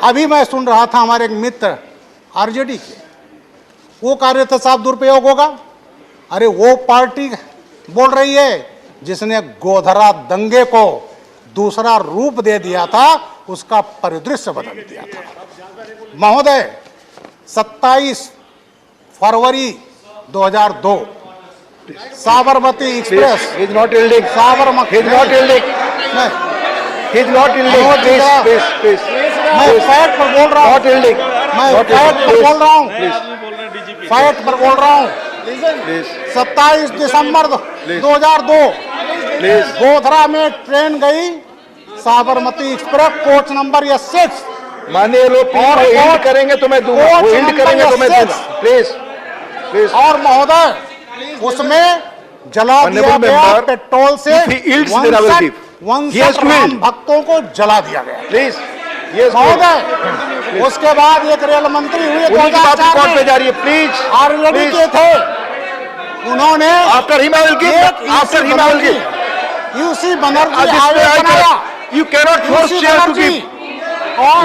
अभी मैं सुन रहा था हमारे एक मित्र आरजेडी के, वो कह रहे थे साहब दुरुपयोग होगा। अरे वो पार्टी बोल रही है जिसने गोधरा दंगे को दूसरा रूप दे दिया था, उसका परिदृश्य बदल दिया था। महोदय, 27 फरवरी 2002 Sabarmati express He's not yielding. Sabarmati He's not yielding. He's not yielding. Please. मैं फैक्ट पर बोल रहा हूँ, Not yielding. मैं Not फैक्ट पर yielding. बोल रहा हूँ, Please. फैक्ट पर बोल रहा हूँ। Please. 27 December 2002 Please. गोधरा में ट्रेन गई, Sabarmati express coach number S6। माननीय लोग और हिंट करेंगे तो मैं दूंगा। कोच वो हिंट नंबर करेंगे तो मैं S6। दूंगा। प्लीज। और महोदय, उसमें जला दिया Honorable गया member, पेट्रोल से if he yields, then I will give. He has to Ram yield. भक्तों को जला दिया गया। प्लीज। यस महोदय, उसके बाद एक रेल मंत्री हुए उन्हीं की बात 2004 रिकॉर्ड पे में, जा रही है। प्लीज। आरजेडी के थे, उन्होंने after him I will give. After him I will give. UC Banerjee आयोग बनाया। You cannot force chair to give.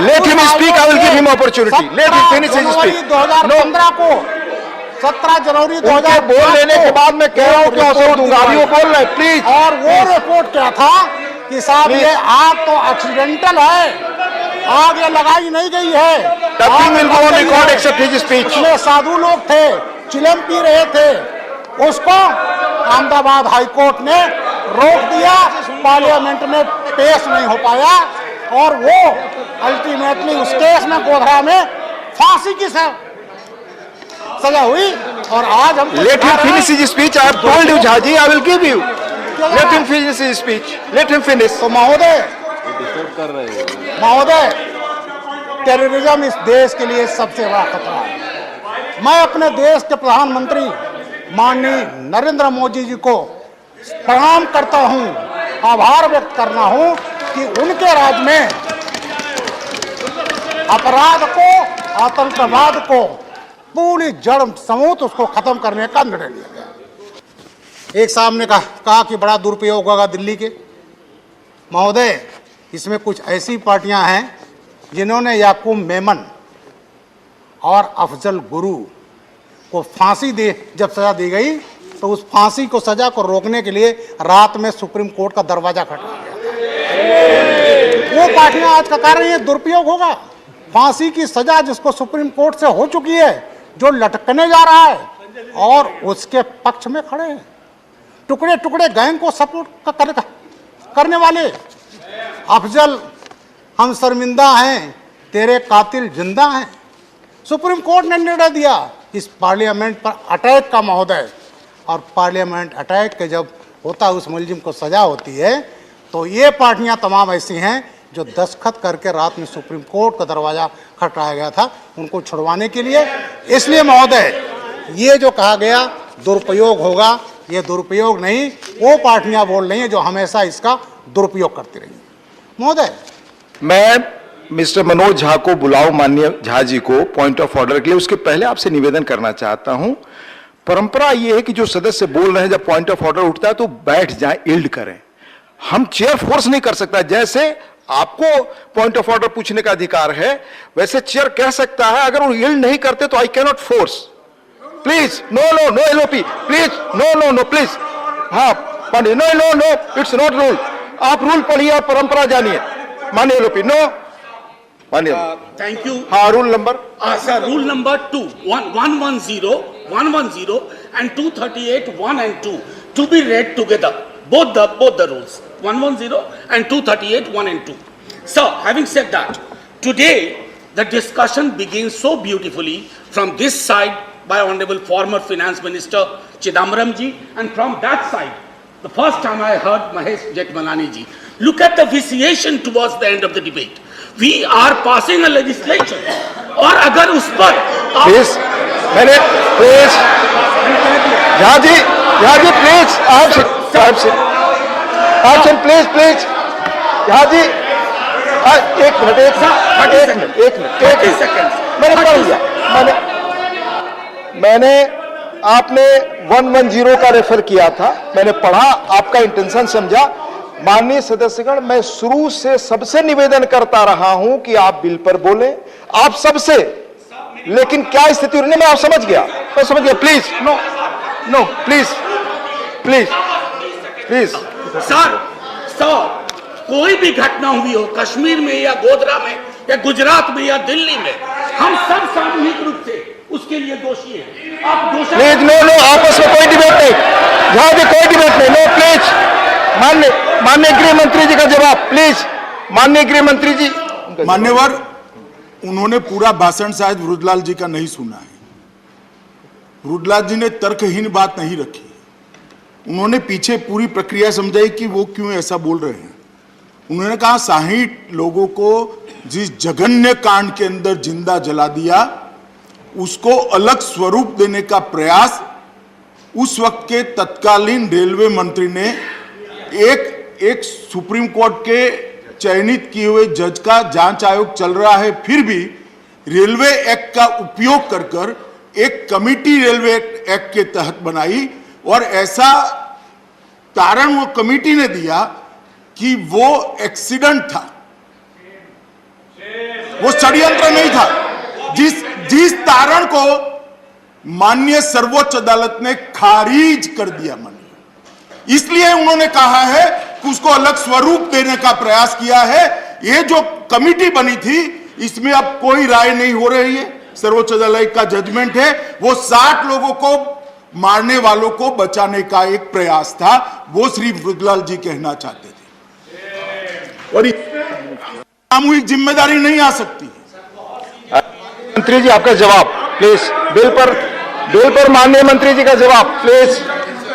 Let him speak. I will give him opportunity. Let him finish his speech. 2015 को 17 जनवरी 2015 बोल लेने के बाद मैं कह रहा हूँ कि अवसर दूंगा। अभी वो बोल रहे हैं। प्लीज। और वो रिपोर्ट क्या था कि साहब ये आग तो एक्सीडेंटल है, आग ये लगाई नहीं गई है। Nothing will go on record except his speech. उसमें साधु लोग थे, चिलम पी रहे थे, उसको अहमदाबाद हाईकोर्ट ने रोक दिया, पार्लियामेंट में पेश नहीं हो पाया और वो अल्टीमेटली उस केस में गोधरा में फांसी की सजा हुई। और आज हम Let him finish his speech. I have told you, Jhaji, I will give you. Let him finish his speech. Let him finish. तो महोदय, टेररिज्म इस देश के लिए सबसे बड़ा खतरा है। मैं अपने देश के प्रधानमंत्री माननीय नरेंद्र मोदी जी को प्रणाम करता हूं, आभार व्यक्त करना हूं कि उनके राज में अपराध को, आतंकवाद को पूरी जड़ समूत उसको खत्म करने का निर्णय लिया गया। एक साहब ने कहा कि बड़ा दुरुपयोग होगा दिल्ली के। महोदय, इसमें कुछ ऐसी पार्टियां हैं जिन्होंने याकूब मेमन और अफजल गुरु को फांसी दे, जब सजा दी गई तो उस फांसी को, सजा को रोकने के लिए रात में सुप्रीम कोर्ट का दरवाजा खटखटाया गया। वो पार्टियां आज का कारण ये दुरुपयोग होगा। फांसी की सजा जिसको सुप्रीम कोर्ट से हो चुकी है, जो लटकने जा रहा है और उसके पक्ष में खड़े हैं टुकड़े टुकड़े गैंग को सपोर्ट करने वाले। अफजल, हम शर्मिंदा हैं, तेरे कातिल जिंदा हैं। सुप्रीम कोर्ट ने निर्णय दिया इस पार्लियामेंट पर अटैक का महोदय, और पार्लियामेंट अटैक के जब होता है उस मुलजिम को सजा होती है, तो ये पार्टियां तमाम ऐसी हैं जो दस्तखत करके रात में सुप्रीम कोर्ट का दरवाजा खटखटाया गया था उनको छुड़वाने के लिए। इसलिए महोदय, ये जो कहा गया दुरुपयोग होगा, ये दुरुपयोग नहीं, वो पार्टियां बोल रही हैं जो हमेशा इसका दुरुपयोग करती रही। महोदय, मैं मिस्टर मनोज झा को बुलाऊं, माननीय झा जी को पॉइंट ऑफ ऑर्डर के लिए। उसके पहले आपसे निवेदन करना चाहता हूं, परंपरा यह है कि जो सदस्य बोल रहे हैं जब पॉइंट ऑफ ऑर्डर उठता है तो बैठ जाएं, यील्ड करें। हम चेयर फोर्स नहीं कर सकता। जैसे आपको पॉइंट ऑफ ऑर्डर पूछने का अधिकार है, वैसे चेयर कह सकता है। अगर वो यील्ड नहीं करते तो I can not force. Please, no LOP, please, no please. हाँ Pandit, no, it's not rule. आप रूल पढ़िए और परंपरा जानिए। मानिए एलओपी, नो मानिए। Thank you. हाँ, rule number sir, rule number 2, 110 and 238 1 and 2 to be read together. Both the rules, 110 and 238 1 and 2. Sir, having said that, today the discussion begins so beautifully from this side by Honorable former Finance Minister Chidambaram ji, and from that side, the first time I heard Mahesh Jethmalani ji. Look at the vitiation towards the end of the debate. We are passing a legislation, और अगर उस पर please, मैंने please Jha ji please, आप please Jha ji, एक minute मैंने पढ़ लिया। मैंने आपने 110 का रेफर किया था, मैंने पढ़ा, आपका इंटेंशन समझा। माननीय सदस्यगण, मैं शुरू से सबसे निवेदन करता रहा हूं कि आप बिल पर बोलें, आप सबसे, लेकिन क्या स्थिति नहीं, मैं समझ गया। Please no no, please please please. Sir कोई भी घटना हुई हो कश्मीर में या गोधरा में या गुजरात में या दिल्ली में, हम सब सामूहिक रूप से उसके लिए दोषी हैं। आप दोषी प्लीज नो नो, आपस में कोई डिबेट नहीं, यहाँ भी कोई डिबेट नहीं, नो प्लीज। माननीय गृह मंत्री जी का जवाब प्लीज। माननीय गृह मंत्री जी। मान्यवर, उन्होंने पूरा भाषण शायद वृद्धलाल जी का नहीं सुना है। वृद्धलाल जी ने तर्कहीन बात नहीं रखी, उन्होंने पीछे पूरी प्रक्रिया समझाई कि वो क्यों ऐसा बोल रहे हैं। उन्होंने कहा 60 लोगों को जिस जघन्य कांड के अंदर जिंदा जला दिया, उसको अलग स्वरूप देने का प्रयास उस वक्त के तत्कालीन रेलवे मंत्री ने एक सुप्रीम कोर्ट के चयनित किए हुए जज का जांच आयोग चल रहा है, फिर भी रेलवे एक्ट का उपयोग कर एक कमिटी रेलवे एक्ट के तहत बनाई, और ऐसा तारण वो कमिटी ने दिया कि वो एक्सीडेंट था, वो षड्यंत्र नहीं था। जिस तारण को माननीय सर्वोच्च अदालत ने खारिज कर दिया, इसलिए उन्होंने कहा है कि उसको अलग स्वरूप देने का प्रयास किया है। ये जो कमिटी बनी थी, इसमें अब कोई राय नहीं हो रही है, सर्वोच्च अदालत का जजमेंट है, वो 60 लोगों को मारने वालों को बचाने का एक प्रयास था, वो श्री वृद्धलाल जी कहना चाहते थे, और सामूहिक जिम्मेदारी नहीं आ सकती। मंत्री जी आपका जवाब प्लीज। बिल पर माननीय मंत्री जी का जवाब प्लीज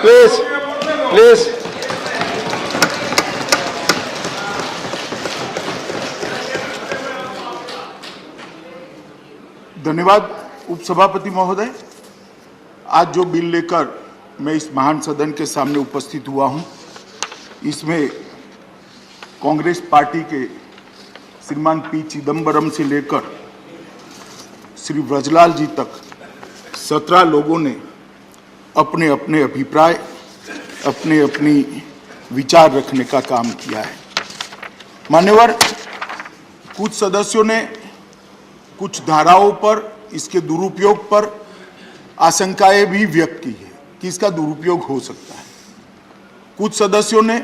प्लीज प्लीज। धन्यवाद उपसभापति महोदय। आज जो बिल लेकर मैं इस महान सदन के सामने उपस्थित हुआ हूं, इसमें कांग्रेस पार्टी के श्रीमान पी चिदम्बरम से लेकर श्री ब्रजलाल जी तक 17 लोगों ने अपने अपने अभिप्राय, अपने अपनी विचार रखने का काम किया है। मान्यवर, कुछ सदस्यों ने कुछ धाराओं पर, इसके दुरुपयोग पर आशंकाएं भी व्यक्त की है कि इसका दुरुपयोग हो सकता है। कुछ सदस्यों ने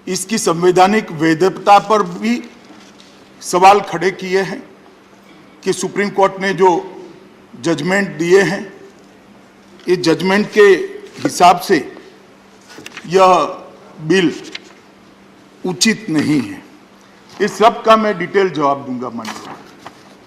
इसकी संवैधानिक वैधता पर भी सवाल खड़े किए हैं कि सुप्रीम कोर्ट ने जो जजमेंट दिए हैं, ये जजमेंट के हिसाब से यह बिल उचित नहीं है। इस सब का मैं डिटेल जवाब दूंगा माननीय।